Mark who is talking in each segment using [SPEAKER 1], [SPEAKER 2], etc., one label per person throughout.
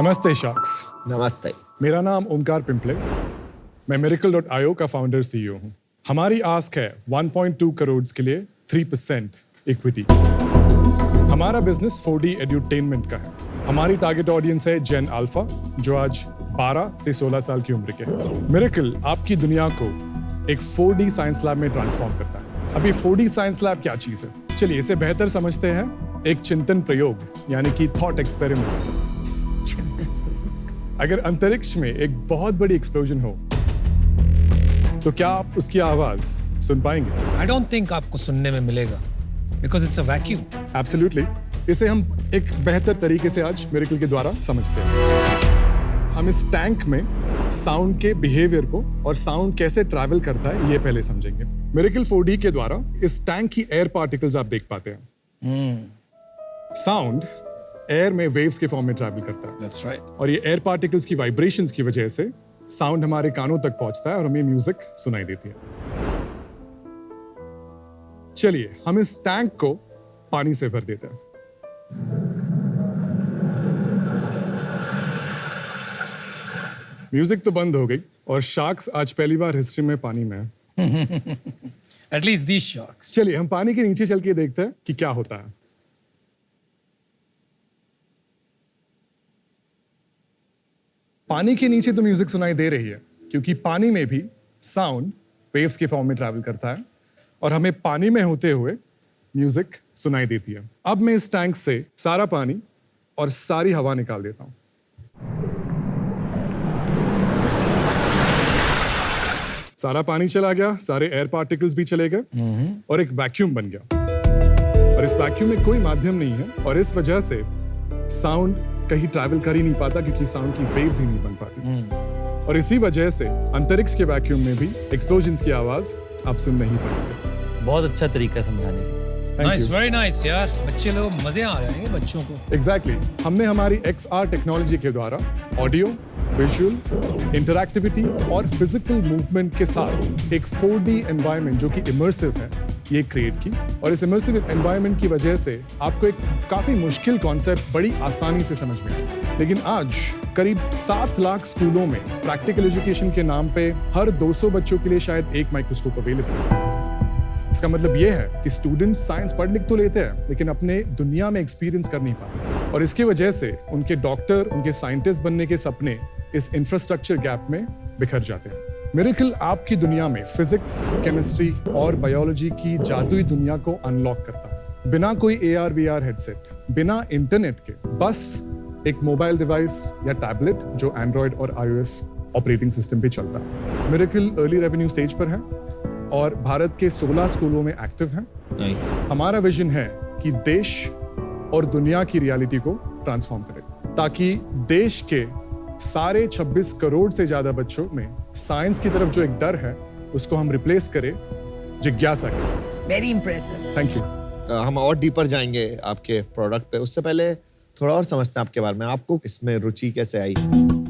[SPEAKER 1] नमस्ते शार्क्स।
[SPEAKER 2] नमस्ते।
[SPEAKER 1] मेरा नाम ओमकार पिंपले। मैं Miracle.io का फाउंडर CEO हूँ। हमारी आस्क है 1.2 करोड़ के लिए 3% इक्विटी। हमारा बिजनेस 4D एड्यूटेनमेंट का है। हमारी टारगेट ऑडियंस है जेन अल्फा, जो आज 12 से 16 साल की उम्र के हैं। मिरेकल आपकी दुनिया को एक 4D साइंस लैब में ट्रांसफॉर्म करता है। अभी 4D साइंस लैब क्या चीज है, चलिए इसे बेहतर समझते हैं एक चिंतन प्रयोग यानी कि थॉट एक्सपेरिमेंट से। अगर अंतरिक्ष में एक बहुत बड़ी एक्सप्लोजन हो तो क्या आप उसकी आवाज सुन पाएंगे?
[SPEAKER 3] I don't think आपको सुनने में मिलेगा because it's a vacuum.
[SPEAKER 1] Absolutely. इसे हम एक बेहतर तरीके से आज मिरेकल के द्वारा समझते हैं। हम इस टैंक में साउंड के बिहेवियर को और साउंड कैसे ट्रैवल करता है ये पहले समझेंगे। मिरेकल 4D के द्वारा इस टैंक की एयर पार्टिकल्स आप देख पाते हैं। साउंड एयर में वेव्स के फॉर्म में ट्रैवल करता है।
[SPEAKER 3] That's right.
[SPEAKER 1] और ये एयर पार्टिकल्स की वाइब्रेशंस की वजह से साउंड हमारे कानों तक पहुंचता है और हमें म्यूजिक सुनाई देती है। चलिए हम इस टैंक को पानी से भर देते हैं। म्यूजिक तो बंद हो गई और शार्क्स आज पहली बार हिस्ट्री में पानी में है।
[SPEAKER 3] At least these sharks.
[SPEAKER 1] चलिए हम पानी के नीचे चल के देखते हैं कि क्या होता है। पानी के नीचे तो म्यूजिक सुनाई दे रही है क्योंकि पानी में भी साउंड वेव्स के फॉर्म में ट्रैवल करता है और हमें पानी में होते हुए म्यूजिक सुनाई देती है। अब मैं इस टैंक से सारा पानी और सारी हवा निकाल देता हूं। सारा पानी चला गया, सारे एयर पार्टिकल्स भी चले गए और एक वैक्यूम बन गया। और इस वैक्यूम में कोई माध्यम नहीं है और इस वजह से साउंड कहीं ट्रैवल कर ही नहीं पाता क्योंकि साउंड की वेव्स ही नहीं बन पाती। और इसी वजह से अंतरिक्ष के वैक्यूम में भी एक्सप्लोजन्स की आवाज आप सुन नहीं पाएंगे।
[SPEAKER 4] बहुत अच्छा तरीका है समझाने का।
[SPEAKER 3] Nice, very nice यार। बच्चे लोग मजे आ जाएंगे बच्चों को।
[SPEAKER 1] Exactly. हमने हमारी XR टेक्नोलॉजी के द्वारा ऑडियो, विजुअल, इंटरैक्टिविटी और फिजिकल मूवमेंट के साथ एक 4D एनवायरनमेंट जो कि इमर्सिव है ये क्रिएट की। और इस इमर्सिव एनवायरनमेंट की वजह से आपको एक काफी मुश्किल कॉन्सेप्ट बड़ी आसानी से समझ में आया। लेकिन आज करीब 7 लाख स्कूलों में प्रैक्टिकल एजुकेशन के नाम पे हर 200 बच्चों के लिए शायद एक माइक्रोस्कोप अवेलेबल है। इसका मतलब ये है कि स्टूडेंट्स साइंस पढ़ लिख तो लेते हैं लेकिन अपने दुनिया में एक्सपीरियंस कर नहीं पाते और इसकी वजह से उनके डॉक्टर, उनके साइंटिस्ट बनने के सपने इस इंफ्रास्ट्रक्चर गैप में बिखर जाते हैं। मिरेकल आपकी दुनिया में फिजिक्स, केमिस्ट्री और बायोलॉजी की जादुई दुनिया को अनलॉक करता है। बिना कोई AR VR हेडसेट, बिना इंटरनेट के, बस एक मोबाइल डिवाइस या टैबलेट जो एंड्रॉयड और iOS ऑपरेटिंग सिस्टम पे चलता है। मिरेकल अर्ली रेवेन्यू स्टेज पर है और भारत के 16 स्कूलों में एक्टिव हैं।
[SPEAKER 2] Nice.
[SPEAKER 1] हमारा विजन है कि देश और दुनिया की रियलिटी को ट्रांसफॉर्म करें ताकि देश के सारे 26 करोड़ से ज्यादा बच्चों में साइंस की तरफ जो एक डर है उसको हम रिप्लेस करें जिज्ञासा के साथ।
[SPEAKER 5] Very impressive.
[SPEAKER 1] Thank you.
[SPEAKER 2] हम और डीपर जाएंगे आपके प्रोडक्ट पे। उससे पहले थोड़ा और समझते हैं आपके बारे में। आपको इसमें रुचि कैसे आई?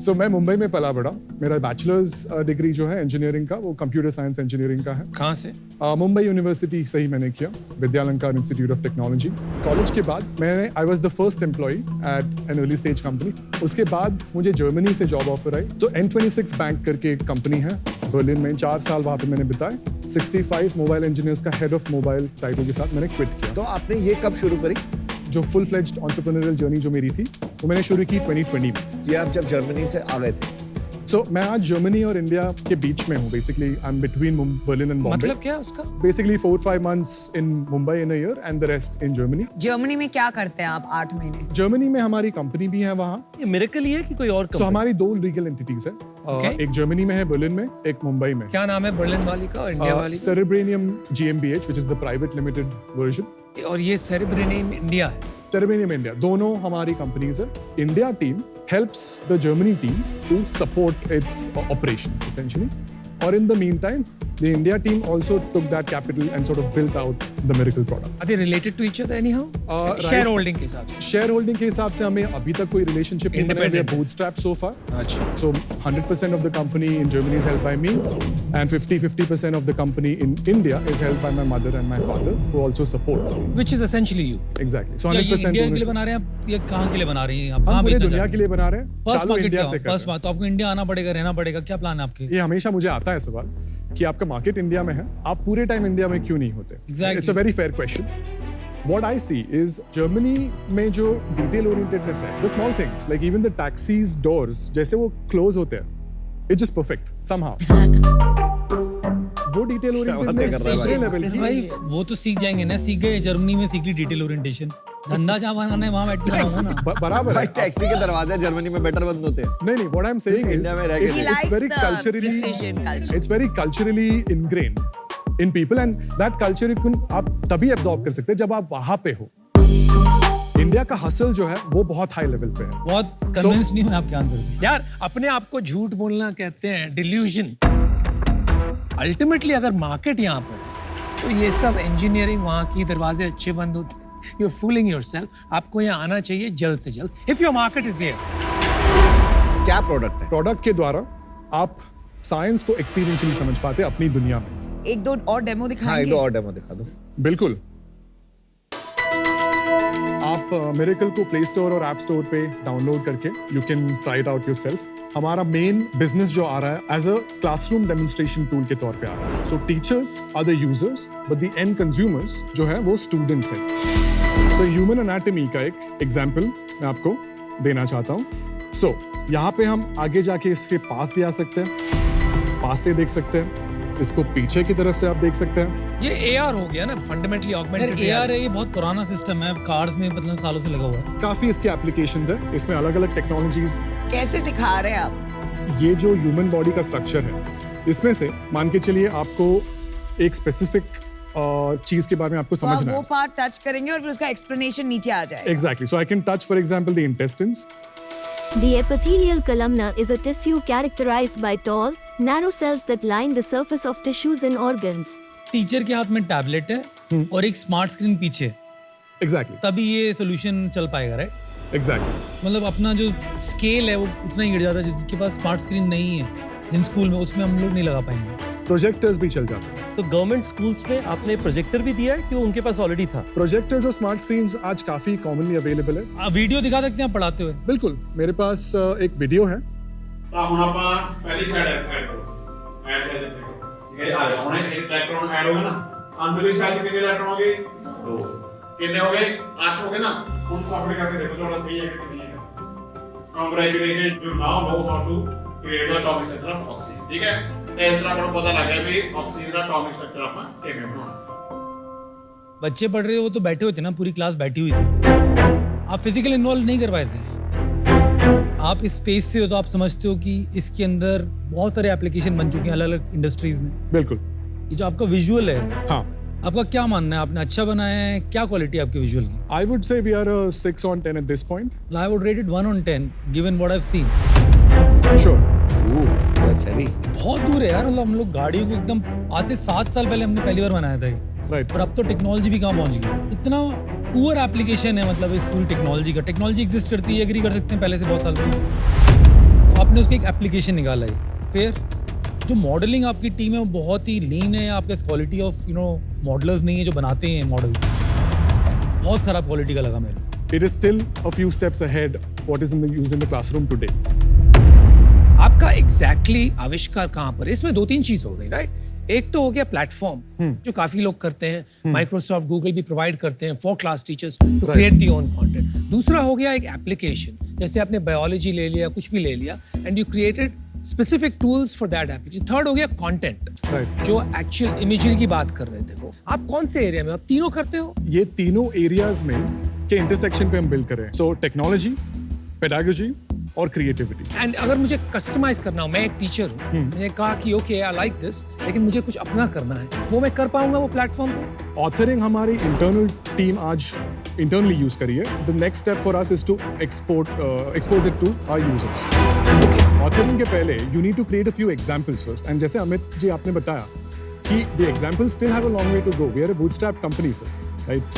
[SPEAKER 1] मैं मुंबई में पला बड़ा। मेरा बैचलर्स डिग्री जो है इंजीनियरिंग का वो कंप्यूटर साइंस इंजीनियरिंग का है।
[SPEAKER 3] कहाँ से?
[SPEAKER 1] मुंबई यूनिवर्सिटी से ही मैंने किया, Vidyalankar institute of technology. College के बाद I was the first employ at an early stage company. उसके बाद मुझे जर्मनी से जॉब ऑफर आई। तो N26 बैंक करके एक कंपनी है बर्लिन में, 4 साल वहाँ पे मैंने बिताए। 65 मोबाइल इंजीनियर्स का हेड ऑफ मोबाइल टाइटल के साथ मैंने क्विट किया।
[SPEAKER 2] तो आपने ये कब शुरू करी?
[SPEAKER 1] जो फुल फ्लेज्ड एंटरप्रेन्योरियल जर्नी जो मेरी थी वो मैंने शुरू की 2020 में।
[SPEAKER 2] ये आप जब जर्मनी से आ गए थे?
[SPEAKER 1] मैं आज जर्मनी और इंडिया के बीच में हूँ। Basically I am between Berlin and Bombay.
[SPEAKER 3] मतलब क्या उसका?
[SPEAKER 1] Basically 4-5 months in Mumbai in a year and the rest in Germany.
[SPEAKER 5] Germany में क्या करते हैं आप 8 महीने?
[SPEAKER 1] जर्मनी में हमारी कंपनी भी है वहाँ।
[SPEAKER 4] ये मिरेकल ही है कि कोई और
[SPEAKER 1] So, हमारी 2 लीगल एंटिटीज है। एक जर्मनी में है बर्लिन में, एक मुंबई में।
[SPEAKER 3] क्या नाम है बर्लिन वाली का और इंडिया वाली?
[SPEAKER 1] सेरेब्रेनियम GmbH which is the private limited version।
[SPEAKER 3] और ये सेरेब्रेनियम इंडिया है।
[SPEAKER 1] सेरेब्रेनियम इंडिया, दोनों हमारी कंपनीज है। India team helps the Germany team to support its operations essentially। और in the meantime the India team also took that capital and sort of built out the miracle product.
[SPEAKER 3] Are they related to each other anyhow?
[SPEAKER 1] Right.
[SPEAKER 3] Share holding के हिसाब से.
[SPEAKER 1] Share holding के हिसाब से हमें अभी तक कोई रिलेशनशिप नहीं बना है. We are bootstrapped so far.
[SPEAKER 3] अच्छा.
[SPEAKER 1] So 100% of the company in Germany is held by me, and 50% of the company in India is held by my mother and my father, who also support.
[SPEAKER 3] Which is essentially you.
[SPEAKER 1] Exactly. So
[SPEAKER 4] क्या ये
[SPEAKER 1] 100%
[SPEAKER 4] India के लिए
[SPEAKER 1] ownership.
[SPEAKER 4] बना रहे हैं आप? ये कहाँ के लिए बना रही हैं आप?
[SPEAKER 1] हम
[SPEAKER 4] कहाँ
[SPEAKER 1] पूरे
[SPEAKER 4] बेचना
[SPEAKER 1] दुनिया
[SPEAKER 4] चाह
[SPEAKER 1] के
[SPEAKER 4] रहे
[SPEAKER 1] लिए बना रहे हैं.
[SPEAKER 4] फर्स्ट
[SPEAKER 1] चालू
[SPEAKER 4] मार्केट
[SPEAKER 1] इंडिया
[SPEAKER 4] क्या
[SPEAKER 1] से कर
[SPEAKER 4] फर्स्ट
[SPEAKER 1] रहे हैं.
[SPEAKER 4] बात तो आपको इंडिया आना पड़ेगा, रहना पड़ेगा, क्या प्लान है आपके?
[SPEAKER 1] ये हमेशा मुझे आता है सवाल कि आपका मार्केट इंडिया में है, आप पूरे टाइम इंडिया में क्यों नहीं होते?
[SPEAKER 4] Exactly.
[SPEAKER 1] It's a very fair question. What I see is Germany में जो detail orientedness है, the small things like even the taxis doors जैसे वो close होते हैं, it's just perfect somehow. वो detail orientedness
[SPEAKER 2] कर रहा है
[SPEAKER 1] दूसरे
[SPEAKER 2] भाई?
[SPEAKER 1] level की.
[SPEAKER 4] भाई वो तो सीख जाएंगे ना, सीख गए जर्मनी में, सीख ली डिटेल ओरिएंटेशन. धंधा जहाँ बनाना है वहाँ बैठ के बनाओ ना.
[SPEAKER 1] बराबर
[SPEAKER 2] भाई
[SPEAKER 1] है.
[SPEAKER 2] टैक्सी के दरवाजे जर्मनी में बेटर बंद होते हैं.
[SPEAKER 1] नहीं, what I'm saying is
[SPEAKER 2] India में रह के
[SPEAKER 1] it's,
[SPEAKER 5] He
[SPEAKER 1] it's very
[SPEAKER 5] likes the
[SPEAKER 1] culturally
[SPEAKER 5] precision culture.
[SPEAKER 1] it's very culturally ingrained in people and that culture आप तभी absorb कर सकते हैं जब आप वहाँ पे हो. इंडिया का हसल जो है वो बहुत हाई लेवल पे है.
[SPEAKER 4] बहुत कन्विंस नहीं हूँ आप क्या आंसर.
[SPEAKER 3] यार अपने आप को झूठ बोलना कहते हैं डिल्यूजन. अल्टीमेटली अगर मार्केट यहाँ पर है तो ये सब इंजीनियरिंग वहाँ की दरवाजे अच्छे बंद होते हैं. You are fooling yourself. आपको यहाँ आना चाहिए जल्द से जल्द. If your market is here.
[SPEAKER 2] क्या प्रोडक्ट है?
[SPEAKER 1] प्रोडक्ट के द्वारा आप साइंस को एक्सपीरियंशियली समझ पाते हैं अपनी दुनिया में.
[SPEAKER 5] एक दो और डेमो
[SPEAKER 2] हाँ, एक
[SPEAKER 5] दिखाएंगे.
[SPEAKER 2] दो और डेमो दिखा दो.
[SPEAKER 1] बिल्कुल. आप मिरेकल को प्ले स्टोर और ऐप स्टोर पे डाउनलोड करके you can try it out yourself. हमारा मेन बिजनेस जो आ रहा है as a classroom demonstration tool के तौर पे आ रहा है. So teachers are the users but the end consumers जो है वो स्टूडेंट्स हैं. सो ह्यूमन एनाटॉमी का एक एग्जांपल मैं आपको देना चाहता हूँ. सो यहाँ पे हम आगे जाके इसके पास भी आ सकते हैं, पास से देख सकते हैं, इसको पीछे की तरफ से आप देख सकते हैं.
[SPEAKER 3] ये AR हो गया ना, फंडामेंटली ऑगमेंटेड
[SPEAKER 4] यार AR ये बहुत पुराना सिस्टम है, कार्स में मतलब सालों से लगा हुआ है.
[SPEAKER 1] काफी इसके एप्लीकेशंस है. इसमें अलग अलग टेक्नोलॉजीज.
[SPEAKER 5] कैसे सिखा रहे हैं आप?
[SPEAKER 1] ये जो ह्यूमन बॉडी का स्ट्रक्चर है इसमें से मान के चलिए आपको एक स्पेसिफिक चीज के बारे में आपको
[SPEAKER 5] तो आप
[SPEAKER 1] समझना
[SPEAKER 5] वो
[SPEAKER 1] है.
[SPEAKER 5] पार्ट टच करेंगे और फिर उसका एक्सप्लेनेशन नीचे आ जाएगा.
[SPEAKER 1] Exactly. So I can touch for example the intestines.
[SPEAKER 6] The epithelial columna is a tissue characterized by tall, narrow cells that line the surface of tissues and organs.
[SPEAKER 4] Teacher के हाथ में tablet है और एक smart screen पीछे,
[SPEAKER 1] exactly.
[SPEAKER 4] तभी ये solution चल पाएगा, राइट?
[SPEAKER 1] एग्जैक्टली.
[SPEAKER 4] मतलब अपना जो स्केल है वो उतना ही गिर जाता है. जिनके पास स्मार्ट स्क्रीन नहीं है जिन स्कूल में, उसमें हम लोग नहीं लगा पाएंगे.
[SPEAKER 1] प्रोजेक्टर्स भी चल जाते हैं.
[SPEAKER 7] तो गवर्नमेंट स्कूल्स में आपने प्रोजेक्टर भी दिया है कि वो उनके पास ऑलरेडी था?
[SPEAKER 1] प्रोजेक्टर्स और स्मार्ट स्क्रीन्स आज काफी कॉमनली अवेलेबल है.
[SPEAKER 4] आप वीडियो दिखा सकते हैं आप पढ़ाते हुए?
[SPEAKER 1] बिल्कुल. मेरे पास एक वीडियो है.
[SPEAKER 8] ਤਾਂ ਹੁਣ ਆਪਾਂ ਪਹਿਲੀ ਸਾਈਡ ਐਡ ਕਰੋ. ਐਡ ਕਰ ਦਿੰਦੇ ਹਾਂ. ਇਹ ਆ ਗਿਆ. ਹੁਣ ਇਹ ਇਲੈਕਟ੍ਰੋਨ ਐਡ ਹੋ ਗਏ ਨਾ. ਅੰਦਰਲੀ ਸਾਈਡ ਕਿੰਨੇ ਇਲੈਕਟ੍ਰੋਨ ਹੋ ਗਏ? 2. ਕਿੰਨੇ ਹੋ ਗਏ? 8 ਹੋ ਗਏ ਨਾ. ਹੁਣ ਸਬਮਿਟ ਕਰਕੇ ਦੇਖੋ ਤੁਹਾਡਾ ਸਹੀ ਹੈ ਕਿ ਨਹੀਂ ਹੈ. Congratulation, you now know how to create the atomic structure of oxygen. ਠੀਕ ਹੈ? ਤੇ ਇਸ ਤਰ੍ਹਾਂ ਆਪਾਂ ਨੂੰ ਪਤਾ ਲੱਗ ਗਿਆ ਵੀ ਆਕਸੀਜਨ ਦਾ ਐਟੋਮਿਕ ਸਟਰਕਚਰ ਆਪਾਂ ਕਿਵੇਂ ਬਣਾਉਣਾ.
[SPEAKER 4] बच्चे पढ़ रहे हो वो तो बैठे हुए थे ना, पूरी क्लास बैठी हुई थी. आप फिजिकल इन्वॉल्व नहीं करवाए थे. आप इस स्पेस से हो तो आप समझते हो कि इसके अंदर बहुत सारे एप्लीकेशन बन चुके हैं अलग अलग इंडस्ट्रीज में.
[SPEAKER 1] बिल्कुल.
[SPEAKER 4] ये जो आपका विजुअल है,
[SPEAKER 1] हाँ.
[SPEAKER 4] आपका क्या मानना है? आपने अच्छा बनाया है? क्या क्वालिटी है आपके विजुअल की?
[SPEAKER 1] I would say we are 6 on 10 at this point.
[SPEAKER 4] I would rate it 1 on 10 given what I've seen.
[SPEAKER 1] Sure.
[SPEAKER 2] That's heavy.
[SPEAKER 4] बहुत दूर है यार. मतलब हम लोग गाड़ियों को एकदम आज से 7 साल पहले हमने पहली बार बनाया था ये.
[SPEAKER 1] Right.
[SPEAKER 4] और अब तो टेक्नोलॉजी भी कहाँ पहुंच गई. इतना पुअर एप्लीकेशन है मतलब इस पूरी टेक्नोलॉजी का. टेक्नोलॉजी एग्जिस्ट करती है, एग्री कर सकते हैं पहले से बहुत साल से. तो आपने उसका एक एप्लीकेशन निकाला है. फिर जो मॉडलिंग आपकी टीम है वो बहुत ही लीन है. आपके क्वालिटी ऑफ मॉडलर्स नहीं है जो बनाते हैं मॉडल. बहुत खराब क्वालिटी का लगा मेरे.
[SPEAKER 1] It is still a few steps ahead what is used in the classroom today.
[SPEAKER 3] आपका एग्जैक्टली आविष्कार कहाँ पर है? इसमें 2-3 चीज हो गई, राइट? एक तो हो गया प्लेटफॉर्म जो काफी लोग करते हैं. माइक्रोसॉफ्ट, गूगल भी प्रोवाइड करते हैं for class teachers to create the own content. दूसरा हो गया एक एप्लीकेशन. जैसे आपने बायोलॉजी ले लिया, कुछ भी ले लिया and you created specific tools for that application. Third हो गया कंटेंट,
[SPEAKER 1] Right.
[SPEAKER 3] जो एक्चुअल इमेजरी की बात कर रहे थे वो. आप कौन से एरिया में? आप तीनों करते हो?
[SPEAKER 1] ये तीनों एरियाज में के इंटरसेक्शन पे हम बिल्ड कर रहे हैं. सो टेक्नोलॉजी, पेडागोजी और क्रिएटिविटी.
[SPEAKER 3] एंड अगर मुझे कस्टमाइज करना हो, मैं एक टीचर हूँ, मैंने कहा कि ओके आई लाइक दिस, लेकिन मुझे कुछ अपना करना है, वो मैं कर पाऊंगा वो प्लेटफॉर्म पे?
[SPEAKER 1] ऑथरिंग हमारी इंटरनल टीम आज इंटरनली यूज करी है. The next step for us is to expose it to our users. Authoring के पहले you need to create a few examples first. And जैसे अमित जी आपने बताया कि the examples still have a long way to go. We are a bootstrap company, sir, right?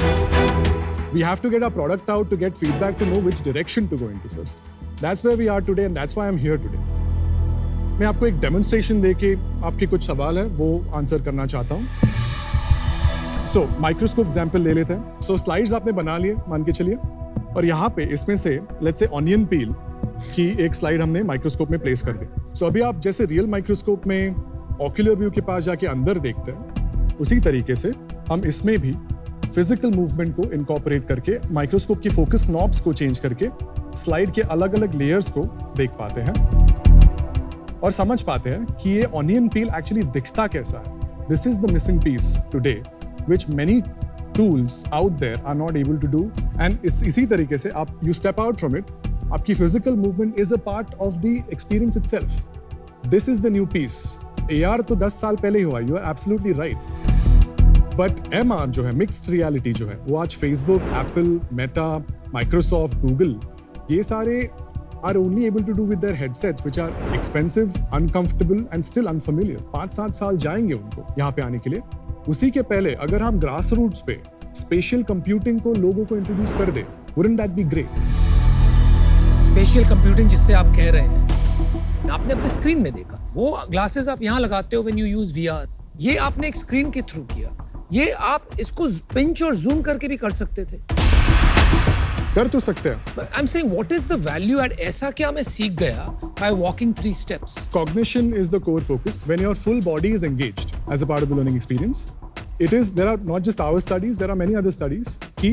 [SPEAKER 1] We have to get our product out to get feedback to know which direction to go into first. That's where we are today and that's why I'm here today. मैं आपको एक demonstration देके आपके कुछ सवाल है वो answer करना चाहता हूँ। सो माइक्रोस्कोप एग्जाम्पल ले लेते हैं। सो स्लाइड्स आपने बना लिए मान के चलिए, और यहाँ पे इसमें से लेट्स से ऑनियन पील की एक स्लाइड हमने माइक्रोस्कोप में प्लेस कर दी। सो अभी आप जैसे रियल माइक्रोस्कोप में ऑक्यूलर व्यू के पास जाके अंदर देखते हैं, उसी तरीके से हम इसमें भी फिजिकल मूवमेंट को इनकॉर्पोरेट करके माइक्रोस्कोप की फोकस नॉब्स को चेंज करके स्लाइड के अलग अलग लेयर्स को देख पाते हैं और समझ पाते हैं कि ये ऑनियन पील एक्चुअली दिखता कैसा है। This is the missing piece today which many tools out there are not able to do. And इसी तरीके से आप you step out from it, आपकी physical movement is a part of the experience itself. This is the new piece. AR तो 10 साल पहले ही हुआ, you are absolutely right. But MR जो है, मिक्स्ड रियलिटी जो है, वो आज Facebook, Apple, Meta, Microsoft, Google, ये सारे are only able to do with their headsets which are expensive, uncomfortable and still unfamiliar. 5-7 साल जाएंगे उनको यहाँ पे आने के लिए। उसी के पहले अगर हम ग्रास रूट्स पे स्पेशल कंप्यूटिंग को लोगों को इंट्रोड्यूस कर दे, wouldn't that be great?
[SPEAKER 3] Special computing जिससे आप कह रहे हैं, आपने अपने स्क्रीन में देखा, वो ग्लासेस आप यहाँ लगाते हो व्हेन यू यूज VR, ये आपने एक स्क्रीन के थ्रू किया। ये आप इसको पिंच और जूम करके भी कर सकते थे।
[SPEAKER 1] कर तो सकते हैं।
[SPEAKER 3] I'm saying what is the value add? ऐसा क्या मैं सीख गया by walking 3 steps?
[SPEAKER 1] Cognition is the core focus. When your full body is engaged as a part of the learning experience, there are not just our studies, there are many other studies कि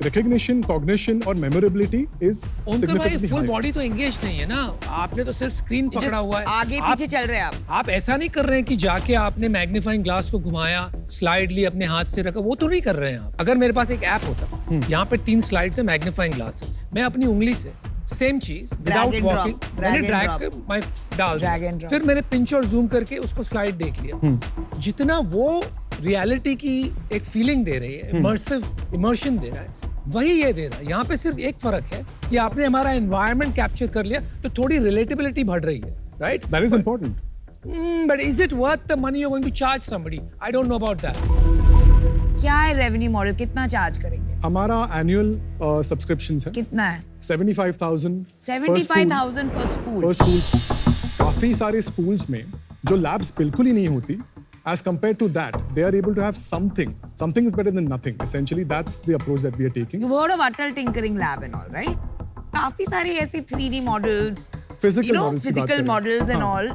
[SPEAKER 1] recognition, cognition और memorability is
[SPEAKER 3] Omkar भाई
[SPEAKER 1] significantly
[SPEAKER 3] full
[SPEAKER 1] higher.
[SPEAKER 3] Body तो engage नहीं है ना, आपने तो सिर्फ स्क्रीन पकड़ा हुआ है।
[SPEAKER 5] आगे पीछे चल रहे हैं आप
[SPEAKER 3] ऐसा नहीं कर रहे हैं कि जाके आपने मैग्नीफाइंग ग्लास को घुमाया, स्लाइड ली, अपने हाथ से रखा, वो तो नहीं कर रहे हैं आप। अगर मेरे पास एक ऐप होता, यहाँ पे 3 स्लाइड्स है, मैग्नीफाइंग ग्लास है, मैं अपनी उंगली से सेम चीज विदाउट
[SPEAKER 5] and
[SPEAKER 3] वॉकिंग
[SPEAKER 5] drop,
[SPEAKER 3] मैंने
[SPEAKER 5] drag and
[SPEAKER 3] ड्रैग
[SPEAKER 5] drop.
[SPEAKER 3] कर मैं डाल
[SPEAKER 5] Drag and
[SPEAKER 3] दिया,
[SPEAKER 5] drop.
[SPEAKER 3] फिर मैंने पिंच और जूम करके उसको स्लाइड देख लिया। जितना वो रियलिटी की एक फीलिंग दे रही है, इमर्शन दे रहा है, वही ये दे रहा है। यहाँ पे सिर्फ एक फर्क है कि आपने हमारा एनवायरनमेंट कैप्चर कर लिया, तो थोड़ी रिलेटेबिलिटी बढ़ रही है, right?
[SPEAKER 1] That is important.
[SPEAKER 3] But is it worth the money you're going to charge somebody? I don't know about that.
[SPEAKER 5] क्या है रेवेन्यू मॉडल, कितना चार्ज करेंगे?
[SPEAKER 1] हमारा एनुअल सब्सक्रिप्शंस है
[SPEAKER 5] कितना है?
[SPEAKER 1] 75,000
[SPEAKER 5] 75,000 पर स्कूल।
[SPEAKER 1] per school। काफी सारे स्कूल्स में जो लैब्स बिल्कुल ही नहीं होती, as compared to that, they are able to have something. Something is better than nothing. Essentially, that's the approach that we are taking.
[SPEAKER 5] You've heard of Atal Tinkering Lab and all, right? काफी सारे ऐसे 3D models,
[SPEAKER 1] Physical
[SPEAKER 5] you know,
[SPEAKER 1] models की बात
[SPEAKER 5] physical
[SPEAKER 1] करें।
[SPEAKER 5] models and
[SPEAKER 1] हाँ।
[SPEAKER 5] all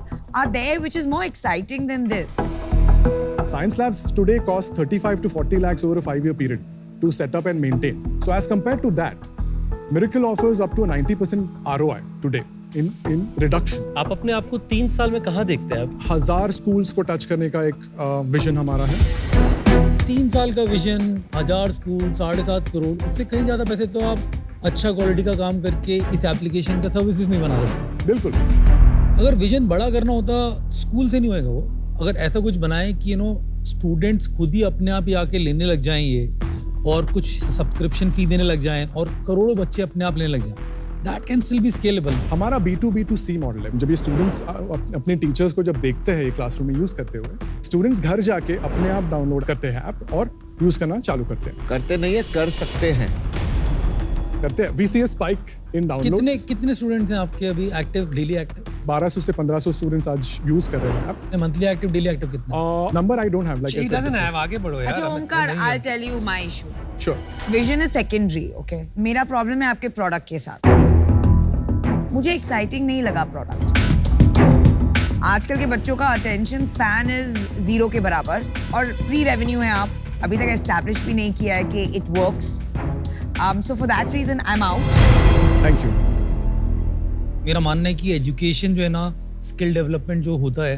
[SPEAKER 5] are there, which is more exciting than this.
[SPEAKER 1] Science labs today cost 35 to 40 lakhs over a 5-year period to set up and maintain. So as compared to that, Miracle offers up to a 90% ROI today in reduction.
[SPEAKER 7] आप अपने आप को 3 साल में कहाँ देखते हैं अब?
[SPEAKER 1] 1000 स्कूल्स को टच करने का एक विजन हमारा है।
[SPEAKER 4] 3 साल का विजन, 1000 स्कूल, 7.5 करोड़, उससे कहीं ज्यादा पैसे तो आप अच्छा क्वालिटी का काम करके इस एप्लीकेशन का सर्विसेज नहीं बना सकते।
[SPEAKER 1] बिल्कुल।
[SPEAKER 4] अगर विजन बड़ा करना होता, स्कूल से नहीं होएगा वो। अगर ऐसा कुछ बनाए कि स्टूडेंट्स खुद ही अपने आप ही आके लेने लग जाएं ये, और कुछ सब्सक्रिप्शन फी देने लग जाएं, और करोड़ों बच्चे अपने आप लेने लग जाएं, that can still be scalable.
[SPEAKER 1] हमारा B2B2C मॉडल है। जब ये स्टूडेंट्स अपने टीचर्स को जब देखते हैं ये क्लासरूम में यूज करते हुए, स्टूडेंट्स घर जाके अपने आप डाउनलोड करते हैं ऐप और यूज करना चालू करते हैं।
[SPEAKER 2] करते नहीं है, कर सकते हैं।
[SPEAKER 1] करते हैं। We see a spike in downloads.
[SPEAKER 4] कितने स्टूडेंट्स हैं आपके अभी एक्टिव, डेली एक्टिव?
[SPEAKER 1] 1200 से 1500 स्टूडेंट्स आज यूज कर रहे हैं app.
[SPEAKER 4] Monthly active, daily active कितना?
[SPEAKER 1] Number I don't have, like
[SPEAKER 3] She doesn't have, आगे बढ़ो यार।
[SPEAKER 5] अच्छा
[SPEAKER 3] हमें
[SPEAKER 5] ओमकार,
[SPEAKER 3] नहीं है।
[SPEAKER 5] I'll tell you my issue.
[SPEAKER 1] Sure.
[SPEAKER 5] Vision is secondary, okay? मेरा प्रॉब्लम है आपके प्रोडक्ट के साथ। मुझे एक्साइटिंग नहीं लगा प्रोडक्ट। आजकल के बच्चों का अटेंशन स्पैन इज 0 के बराबर, और प्री रेवेन्यू है, आप अभी तक एस्टैब्लिश भी नहीं किया है कि it works. So for that reason I am out.
[SPEAKER 1] Thank you.
[SPEAKER 4] मेरा मानना है कि एजुकेशन जो है ना, स्किल डेवलपमेंट जो होता है,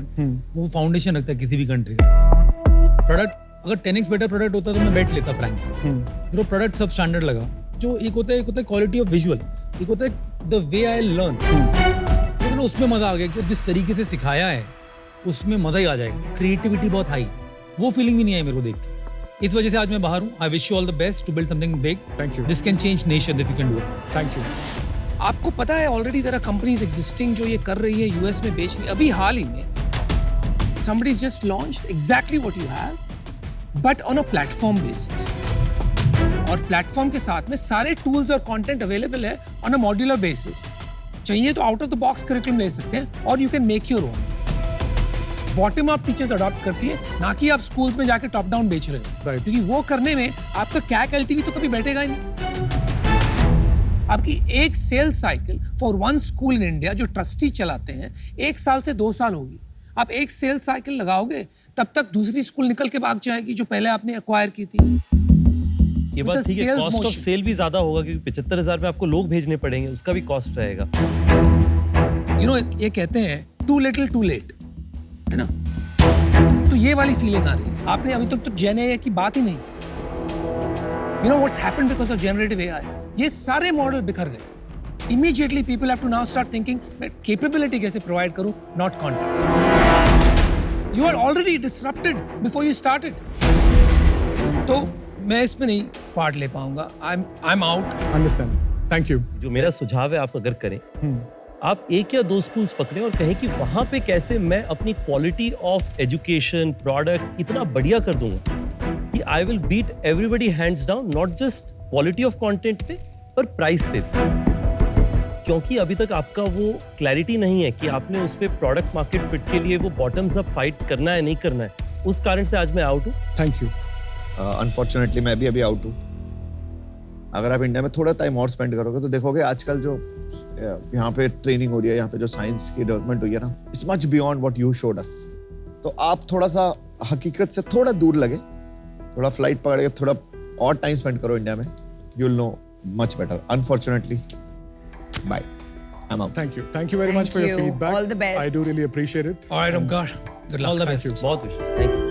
[SPEAKER 4] वो फाउंडेशन रखता है किसी भी कंट्री का। प्रोडक्ट अगर 10x बेटर प्रोडक्ट होता तो मैं बेट लेता फ्रैंक। मेरा प्रोडक्ट सब स्टैंडर्ड लगा। जो एक होता है क्वालिटी ऑफ विजुअल, एक होता है द वे आई लर्न। लेकिन उसमें मजा आ गया कि जिस तरीके से सिखाया है उसमें मजा ही आ जाएगा। क्रिएटिविटी बहुत हाई, वो फीलिंग भी नहीं आई मेरे को देख के। इस वजह से आज मैं बाहर हूँ। I wish you all the best to build something big.
[SPEAKER 1] Thank you.
[SPEAKER 4] This can change nation if you can do it.
[SPEAKER 1] Thank you.
[SPEAKER 3] आपको पता है already there are companies existing जो ये कर रही है, यूएस में बेच रही है। अभी हाल ही में somebody's just launched exactly what you have, but on a platform basis. और प्लेटफॉर्म के साथ में सारे टूल्स और कंटेंट अवेलेबल है ऑन अ मॉड्यूलर बेसिस. चाहिए तो out of the box curriculum ले सकते हैं, और you can make your own. Bottom up teachers adopt करती है, ना कि आप स्कूल्स में जाके टॉप डाउन बेच रहे हो.
[SPEAKER 1] Right.
[SPEAKER 3] क्योंकि वो करने में आपका कैक एलटीवी तो कभी बैठेगा ही नहीं. आपकी एक sales cycle for one school in India जो ट्रस्टी चलाते हैं 1 साल से 2 साल होगी. आप एक सेल्स साइकिल लगाओगे तब तक दूसरी स्कूल निकल के भाग जाएगी जो पहले आपने एक्वायर की थी.
[SPEAKER 7] ये बात ठीक है, कॉस्ट ऑफ सेल भी ज्यादा होगा क्योंकि 75,000 में आपको लोग भेजने पड़ेंगे, उसका भी कॉस्ट रहेगा.
[SPEAKER 3] यू नो ये कहते हैं टू लिटिल टू लेट, है ना. तो ये वाली फीलिंग आ रही है. आपने अभी तक तो जेन एआई की बात ही नहीं. You know what's happened because of generative AI. ये सारे मॉडल बिखर गए. Immediately people have to now start thinking मैं capability कैसे provide करूं, not content. You are already disrupted before you started. तो मैं इसमें नहीं पार्ट ले पाऊंगा. I'm out.
[SPEAKER 1] Understand. Thank you.
[SPEAKER 7] जो मेरा सुझाव है आप अगर करें, आप 1 या 2 स्कूल्स पकड़ें और कहें कि वहां पे कैसे मैं अपनी क्वालिटी ऑफ एजुकेशन प्रोडक्ट इतना बढ़िया कर दूंगा कि I will beat everybody hands down, not just quality of content पे पर प्राइस पे. क्योंकि अभी तक आपका वो क्लैरिटी नहीं है कि आपने उस पे प्रोडक्ट मार्केट फिट के लिए वो बॉटम्स अप फाइट करना है नहीं करना है. उस कारण से आज मैं आउट हूँ.
[SPEAKER 1] Thank you.
[SPEAKER 2] अनफॉर्चुनेटली मैं भी अभी आउट हूँ. अगर आप इंडिया में थोड़ा टाइम और स्पेंड करोगे तो देखोगे आजकल जो यहाँ पे ट्रेनिंग हो रही है, यहाँ पे जो साइंस की डेवलपमेंट हुई है ना, it's much beyond what you showed us. तो आप थोड़ा सा हकीकत से थोड़ा दूर लगे, थोड़ा फ्लाइट पकड़ के थोड़ा और टाइम स्पेंड करो इंडिया में, you will know much better. Unfortunately bye. I'm out.
[SPEAKER 1] Thank you. Thank you very much
[SPEAKER 5] Thank
[SPEAKER 1] for your
[SPEAKER 5] you.
[SPEAKER 1] feedback.
[SPEAKER 5] All the best.
[SPEAKER 1] I do really appreciate it.
[SPEAKER 3] All right, Omkar. Good luck.
[SPEAKER 7] All the
[SPEAKER 1] Thank
[SPEAKER 7] best.
[SPEAKER 1] you.
[SPEAKER 7] बहुत विशेष. Thank you.